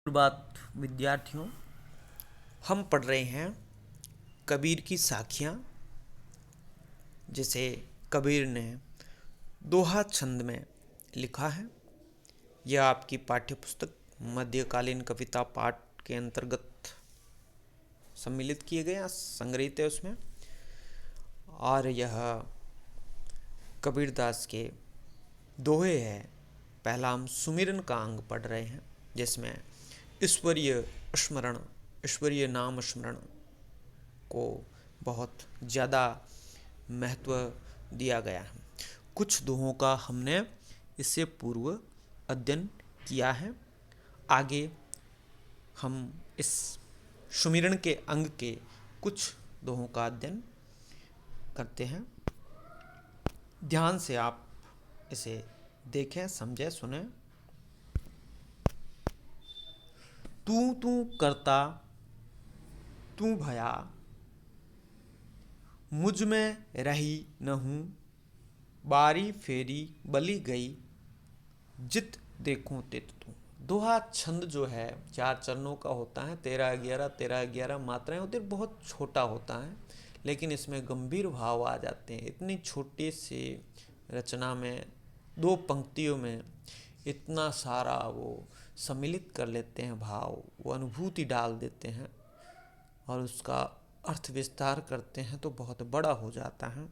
बात विद्यार्थियों, हम पढ़ रहे हैं कबीर की साखियाँ, जिसे कबीर ने दोहा छंद में लिखा है। यह आपकी पाठ्यपुस्तक मध्यकालीन कविता पाठ के अंतर्गत सम्मिलित किए गए हैं, संग्रहित है उसमें। और यह कबीरदास के दोहे हैं। पहला हम सुमिरन का अंग पढ़ रहे हैं, जिसमें ईश्वरीय स्मरण, ईश्वरीय नाम स्मरण को बहुत ज़्यादा महत्व दिया गया है। कुछ दोहों का हमने इससे पूर्व अध्ययन किया है। आगे हम इस सुमिरन के अंग के कुछ दोहों का अध्ययन करते हैं। ध्यान से आप इसे देखें, समझें, सुने। तू तू करता तू भया, मुझ में रही न हूँ, बारी फेरी बली गई, जित देखूं तित तू। दोहा छंद जो है 4 चरणों का होता है, 13-11 मात्राएं होती है, बहुत छोटा होता है, लेकिन इसमें गंभीर भाव आ जाते हैं। इतनी छोटी सी रचना में 2 पंक्तियों में इतना सारा वो सम्मिलित कर लेते हैं भाव, वो अनुभूति डाल देते हैं और उसका अर्थ विस्तार करते हैं तो बहुत बड़ा हो जाता है।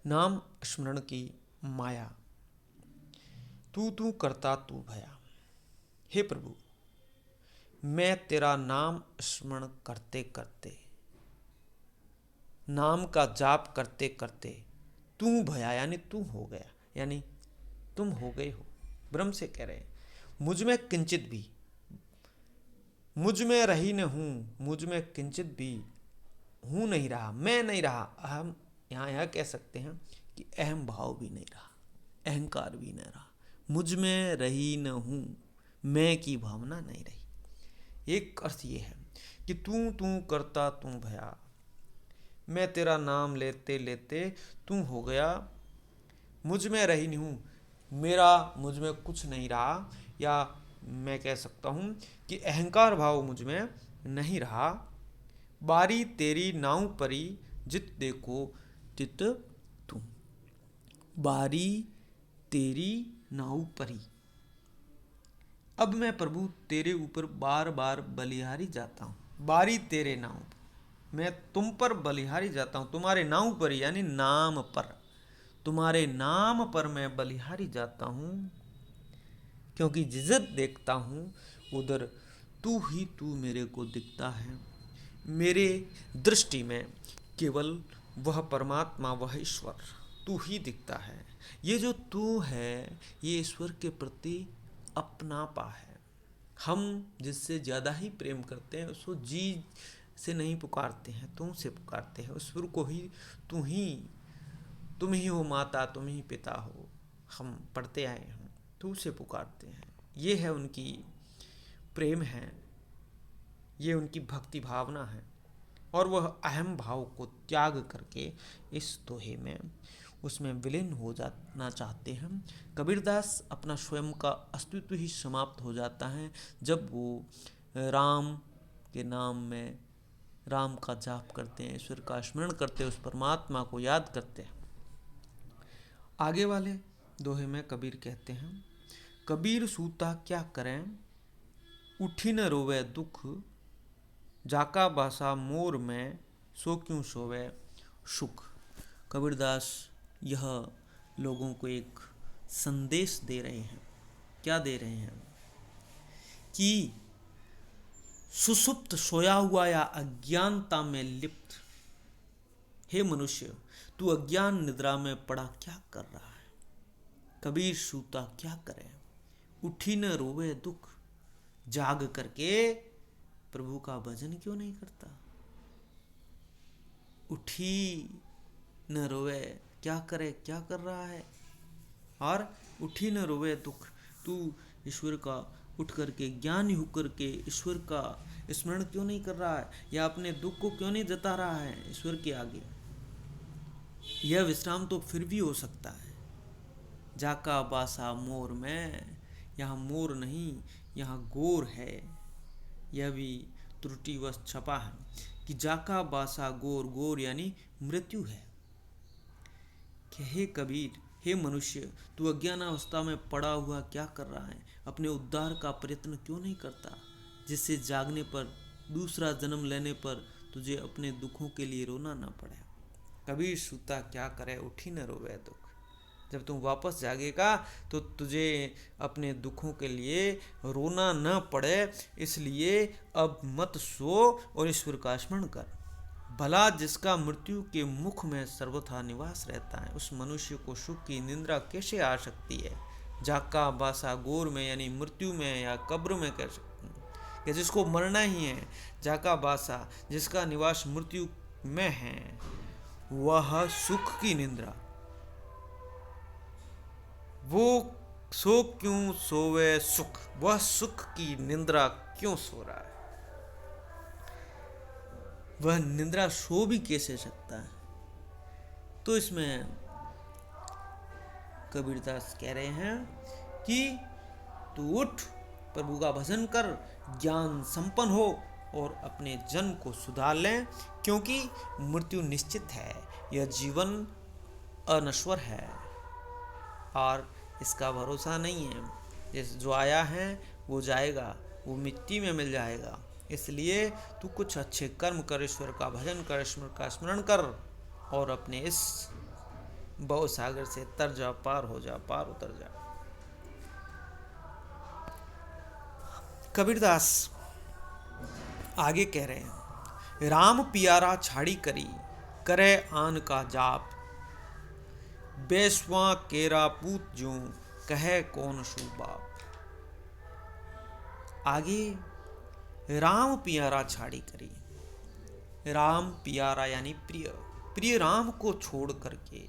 नाम स्मरण की माया। तू तू करता तू भया। हे प्रभु, मैं तेरा नाम स्मरण करते करते, नाम का जाप करते करते तू भया यानी तू हो गया, यानी तुम हो गए हो। ब्रह्म से कह रहे हैं, मुझ में किंचित भी, मुझ में रही न हूँ, मुझ में किंचित भी हूँ नहीं रहा, मैं नहीं रहा। हम यहाँ यह कह सकते हैं कि अहम भाव भी नहीं रहा, अहंकार भी नहीं रहा, मुझ में रही न हूँ, मैं की भावना नहीं रही। एक अर्थ ये है कि तू तू करता तू भया, मैं तेरा नाम लेते लेते तू हो गया, मुझ में रही नहीं हूँ, मेरा मुझ में कुछ नहीं रहा, या मैं कह सकता हूँ कि अहंकार भाव मुझ में नहीं रहा। बारी तेरी नाव परी, जित देखो तित तू। बारी तेरी नाव परी, अब मैं प्रभु तेरे ऊपर बार बार बलिहारी जाता हूँ। बारी तेरे नाव पर, मैं तुम पर बलिहारी जाता हूँ, तुम्हारे नाव पर यानी नाम पर, तुम्हारे नाम पर मैं बलिहारी जाता हूँ, क्योंकि जिधर देखता हूँ उधर तू ही तू मेरे को दिखता है। मेरे दृष्टि में केवल वह परमात्मा, वह ईश्वर तू ही दिखता है। ये जो तू है ये ईश्वर के प्रति अपनापा है। हम जिससे ज़्यादा ही प्रेम करते हैं उसको जी से नहीं पुकारते हैं, तू से पुकारते हैं। ईश्वर को ही तुम ही हो माता, तुम ही पिता हो, हम पढ़ते आए हैं, तू से पुकारते हैं। ये है उनकी प्रेम है, ये उनकी भक्ति भावना है, और वह अहम भाव को त्याग करके इस दोहे में उसमें विलीन हो जाना चाहते हैं। कबीरदास अपना स्वयं का अस्तित्व ही समाप्त हो जाता है जब वो राम के नाम में राम का जाप करते हैं, ईश्वर का स्मरण करते हैं, उस परमात्मा को याद करते हैं। आगे वाले दोहे में कबीर कहते हैं, कबीर सूता क्या करें, उठी न रोवे दुख, जाका बासा मोर में, सो क्यों सोवे सुख। कबीरदास यह लोगों को एक संदेश दे रहे हैं। क्या दे रहे हैं कि सुसुप्त सोया हुआ या अज्ञानता में लिप्त हे मनुष्य, तू अज्ञान निद्रा में पड़ा क्या कर रहा है। कबीर सूता क्या करे, उठी न रोवे दुख, जाग करके प्रभु का भजन क्यों नहीं करता। उठी न रोवे, क्या करे, क्या कर रहा है। और उठी न रोवे दुख, तू ईश्वर का उठ करके ज्ञानी होकर के ईश्वर का स्मरण क्यों नहीं कर रहा है, या अपने दुख को क्यों नहीं जता रहा है ईश्वर के आगे। यह विश्राम तो फिर भी हो सकता है। जाका बासा मोर में, यहाँ मोर नहीं, यहाँ गोर है, यह भी त्रुटिवश छपा है कि जाका बासा गोर, गोर यानी मृत्यु है। कि हे कबीर, हे मनुष्य, तू अज्ञानावस्था में पड़ा हुआ क्या कर रहा है? अपने उद्धार का प्रयत्न क्यों नहीं करता, जिससे जागने पर, दूसरा जन्म लेने पर तुझे अपने दुखों के लिए रोना ना पड़े। कबीर सूता क्या करे, उठी न रोवे दुख। जब तुम वापस जागेगा तो तुझे अपने दुखों के लिए रोना न पड़े, इसलिए अब मत सो और ईश्वर का स्मरण कर। भला जिसका मृत्यु के मुख में सर्वथा निवास रहता है, उस मनुष्य को सुख की निंद्रा कैसे आ सकती है? जाका बासा गोर में यानी मृत्यु में या कब्र में कह सकते हैं कि जिसको मरना ही है, जाका बासा जिसका निवास मृत्यु में है, वह सुख की निंद्रा, वो सो क्यों सोवे सुख, वह सुख की निंद्रा क्यों सो रहा है? वह निंद्रा सो भी कैसे सकता है? तो इसमें कबीरदास कह रहे हैं कि तू उठ, प्रभु का भजन कर, ज्ञान संपन्न हो और अपने जन्म को सुधार लें, क्योंकि मृत्यु निश्चित है। यह जीवन अनश्वर है और इसका भरोसा नहीं है। जैसे जो आया है वो जाएगा, वो मिट्टी में मिल जाएगा। इसलिए तू कुछ अच्छे कर्म कर, ईश्वर का भजन कर, ईश्वर का स्मरण कर और अपने इस भव सागर से तर जा, पार हो जा, पार उतर जा। कबीरदास आगे कह रहे हैं, राम पियारा छाड़ी करी, करे आन का जाप, बेस्वा केरा पूत जो, कहे कौन सु बाप। आगे राम पियारा छाड़ी करी, राम पियारा यानी प्रिय, प्रिय राम को छोड़ करके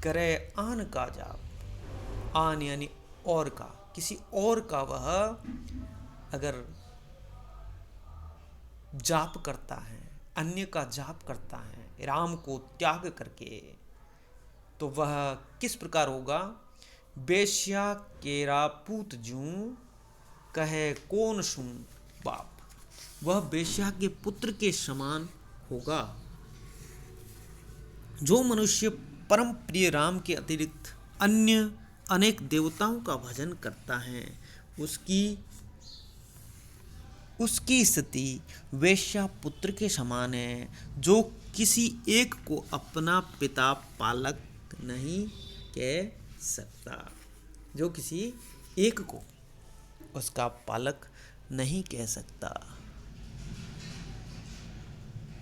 करे आन का जाप, आन यानी और का, किसी और का वह अगर जाप करता है, अन्य का जाप करता है राम को त्याग करके, तो वह किस प्रकार होगा? बेश्या केरा पूत जूं, कहे कौन सुन बाप। वह बेश्या के पुत्र के समान होगा। जो मनुष्य परम प्रिय राम के अतिरिक्त अन्य अनेक देवताओं का भजन करता है, उसकी स्थिति वेश्या पुत्र के समान है, जो किसी एक को अपना पिता पालक नहीं कह सकता, जो किसी एक को उसका पालक नहीं कह सकता।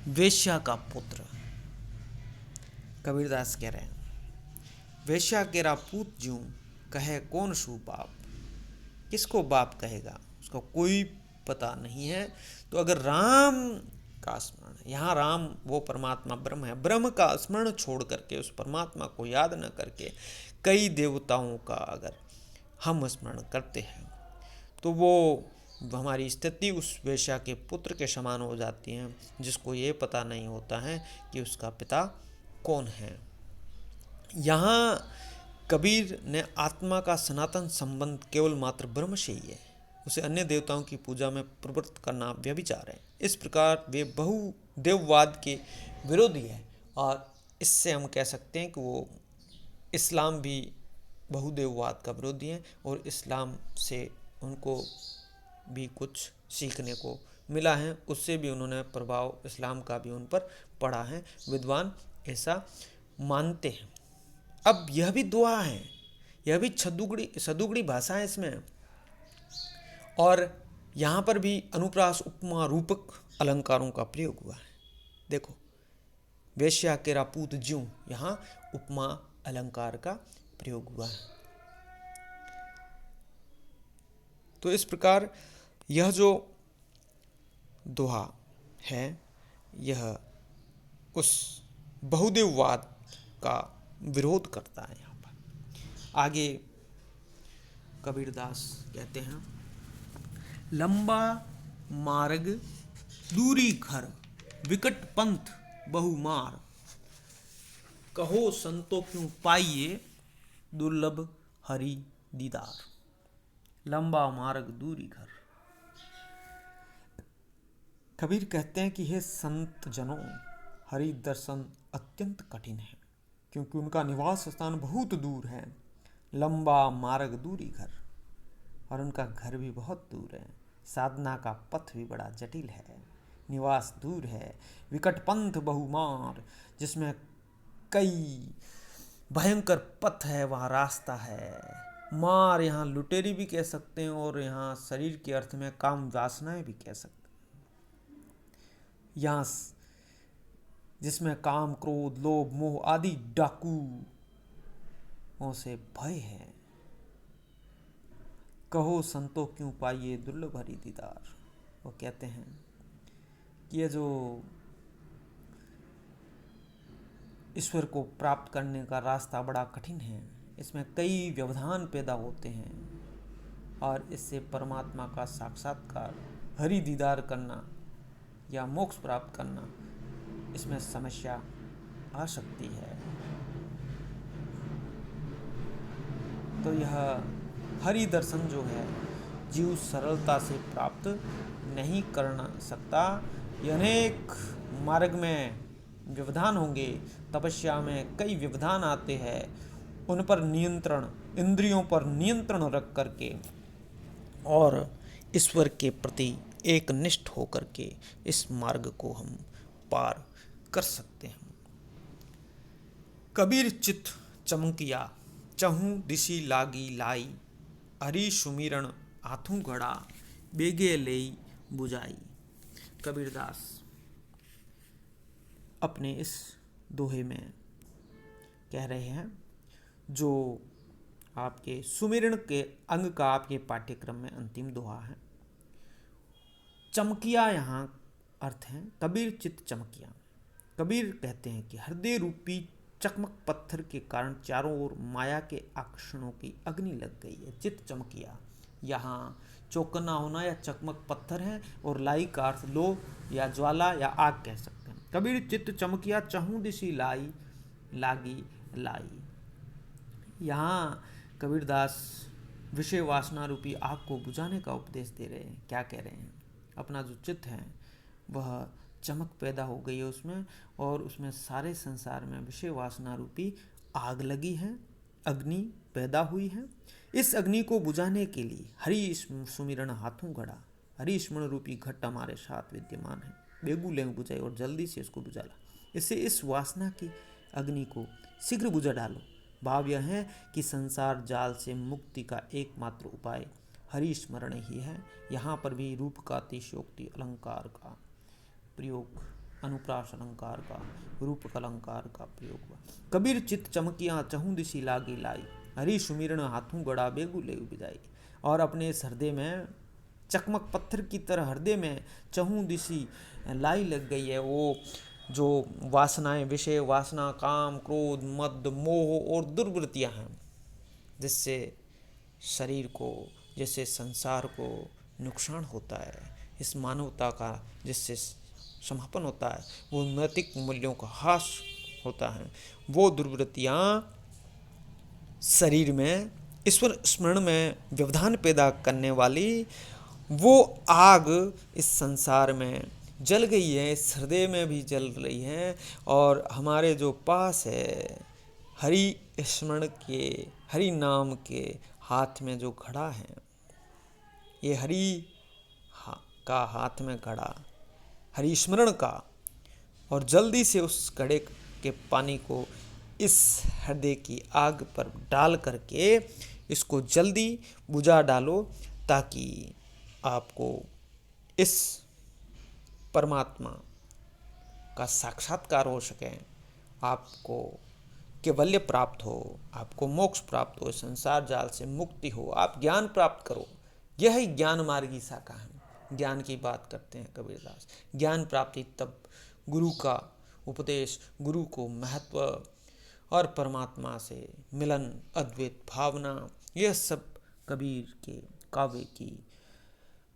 वेश्या का पुत्र, कबीरदास कह रहे हैं, वेश्या केरा पूत ज्यों, कहे कौन सु बाप। किसको बाप कहेगा, उसका कोई पता नहीं है। तो अगर राम का स्मरण, यहाँ राम वो परमात्मा ब्रह्म है, ब्रह्म का स्मरण छोड़ करके, उस परमात्मा को याद न करके कई देवताओं का अगर हम स्मरण करते हैं, तो वो हमारी स्थिति उस वेश्या के पुत्र के समान हो जाती है, जिसको ये पता नहीं होता है कि उसका पिता कौन है। यहाँ कबीर ने आत्मा का सनातन संबंध केवल मात्र ब्रह्म से ही है, उसे अन्य देवताओं की पूजा में प्रवृत्त करना व्यभिचार है। इस प्रकार वे बहुदेववाद के विरोधी है, और इससे हम कह सकते हैं कि वो इस्लाम भी बहुदेववाद का विरोधी है, और इस्लाम से उनको भी कुछ सीखने को मिला है, उससे भी उन्होंने प्रभाव इस्लाम का भी उन पर पड़ा है। विद्वान ऐसा मानते हैं। अब यह भी दुआ है, यह भी सदुगड़ी भाषा है इसमें, और यहाँ पर भी अनुप्रास उपमा रूपक अलंकारों का प्रयोग हुआ है। देखो, वेश्या केरा पूत ज्यों, यहाँ उपमा अलंकार का प्रयोग हुआ है। तो इस प्रकार यह जो दोहा है, यह उस बहुदेववाद का विरोध करता है। यहाँ पर आगे कबीरदास कहते हैं, लंबा मार्ग दूरी घर, विकट पंथ बहुमार, कहो संतो क्यों पाइए दुर्लभ हरि दीदार। लंबा मार्ग दूरी घर। कबीर कहते हैं कि हे संत जनों, हरि दर्शन अत्यंत कठिन है, क्योंकि उनका निवास स्थान बहुत दूर है। लंबा मार्ग दूरी घर, और उनका घर भी बहुत दूर है। साधना का पथ भी बड़ा जटिल है, निवास दूर है। विकट पंथ बहुमार, जिसमें कई भयंकर पथ है, वहाँ रास्ता है। मार यहाँ लुटेरी भी कह सकते हैं, और यहाँ शरीर के अर्थ में काम वासनाएं भी कह सकते हैं। यहाँ जिसमें काम, क्रोध, लोभ, मोह आदि डाकुओं से भय है। कहो संतो क्यों पाइए दुर्लभ हरि दीदार। वो कहते हैं कि ये जो ईश्वर को प्राप्त करने का रास्ता बड़ा कठिन है, इसमें कई व्यवधान पैदा होते हैं, और इससे परमात्मा का साक्षात्कार, हरि दीदार करना या मोक्ष प्राप्त करना, इसमें समस्या आ सकती है। तो यह हरि दर्शन जो है, जीव सरलता से प्राप्त नहीं कर सकता। अनेक मार्ग में व्यवधान होंगे, तपस्या में कई व्यवधान आते हैं। उन पर नियंत्रण, इंद्रियों पर नियंत्रण रख करके और ईश्वर के प्रति एक निष्ठ होकर के इस मार्ग को हम पार कर सकते हैं। कबीर चित चमकिया, चहूँ दिशि लागी लाई। हरि सुमिरन हाथों घड़ा, बेगे लेई बुझाई। कबीरदास अपने इस दोहे में कह रहे हैं, जो आपके सुमिरन के अंग का आपके पाठ्यक्रम में अंतिम दोहा है। चमकिया यहाँ अर्थ है कबीर चित चमकिया। कबीर कहते हैं कि हृदय रूपी चकमक पत्थर के कारण चारों ओर माया के आकर्षणों की अग्नि लग गई है। चित चमकिया, यहाँ चौकन्ना होना या चकमक पत्थर है, और लाई का अर्थ लो या ज्वाला या आग कह सकते हैं। कबीर चित चमकिया, चहूँ दिशि लाई लागी लाई। यहाँ कबीरदास विषय वासना रूपी आग को बुझाने का उपदेश दे रहे हैं। क्या कह रहे हैं? अपना जो चित्त है वह चमक पैदा हो गई है उसमें, और उसमें सारे संसार में विषय वासना रूपी आग लगी है, अग्नि पैदा हुई है। इस अग्नि को बुझाने के लिए हरि सुमिरन हाथों घड़ा, हरि स्मरण रूपी घट हमारे साथ विद्यमान है। बेगू ले बुझाई, और जल्दी से इसको बुझा ला। इससे इस वासना की अग्नि को शीघ्र बुझा डालो। भाव यह है कि संसार जाल से मुक्ति का एकमात्र उपाय हरि स्मरण ही है। यहाँ पर भी रूप का, अतिशयोक्ति अलंकार का प्रयोग, अनुप्रास अलंकार का, रूप अलंकार का प्रयोग हुआ। कबीर चित चमकिया, चहूँ दिशि लागी लाई। हरि सुमिरन हाथों गड़ा, बेगू ले बिजाई। और अपने इस हृदय में चकमक पत्थर की तरह हृदय में चहूँ दिशि लाई लग गई है। वो जो वासनाएं, विषय वासना, काम, क्रोध, मद, मोह और दुर्वृत्तियां हैं, जिससे शरीर को, जिससे संसार को नुकसान होता है, इस मानवता का जिससे समापन होता है, वो नैतिक मूल्यों का ह्रास होता है। वो दुर्वृत्तियां शरीर में ईश्वर स्मरण में व्यवधान पैदा करने वाली वो आग इस संसार में जल गई है, इस हृदय में भी जल रही है। और हमारे जो पास है हरि स्मरण के, हरि नाम के हाथ में जो घड़ा है, ये हरि का हाथ में घड़ा, हरि स्मरण का, और जल्दी से उस घड़े के पानी को इस हृदय की आग पर डाल करके इसको जल्दी बुझा डालो, ताकि आपको इस परमात्मा का साक्षात्कार हो सके, आपको कैवल्य प्राप्त हो, आपको मोक्ष प्राप्त हो, संसार जाल से मुक्ति हो, आप ज्ञान प्राप्त करो। यह ही ज्ञान मार्गी शाखा है। ज्ञान की बात करते हैं कबीरदास। ज्ञान प्राप्ति तब गुरु का उपदेश, गुरु को महत्व और परमात्मा से मिलन, अद्वैत भावना, यह सब कबीर के काव्य की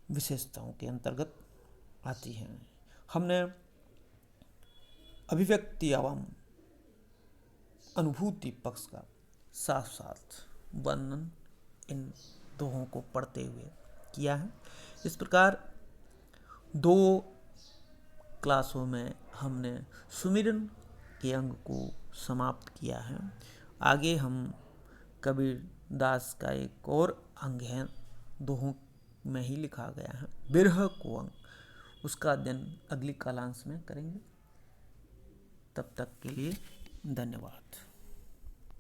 विशेषताओं के अंतर्गत आती हैं। हमने अभिव्यक्ति एवं अनुभूति पक्ष का साथ साथ वर्णन इन दोहों को पढ़ते हुए किया है। इस प्रकार 2 क्लासों में हमने सुमिरन के अंग को समाप्त किया है। आगे हम कबीर दास का एक और अंग है, दोहों में ही लिखा गया है, बिरह को अंग, उसका अध्ययन अगली कालांश में करेंगे। तब तक के लिए धन्यवाद।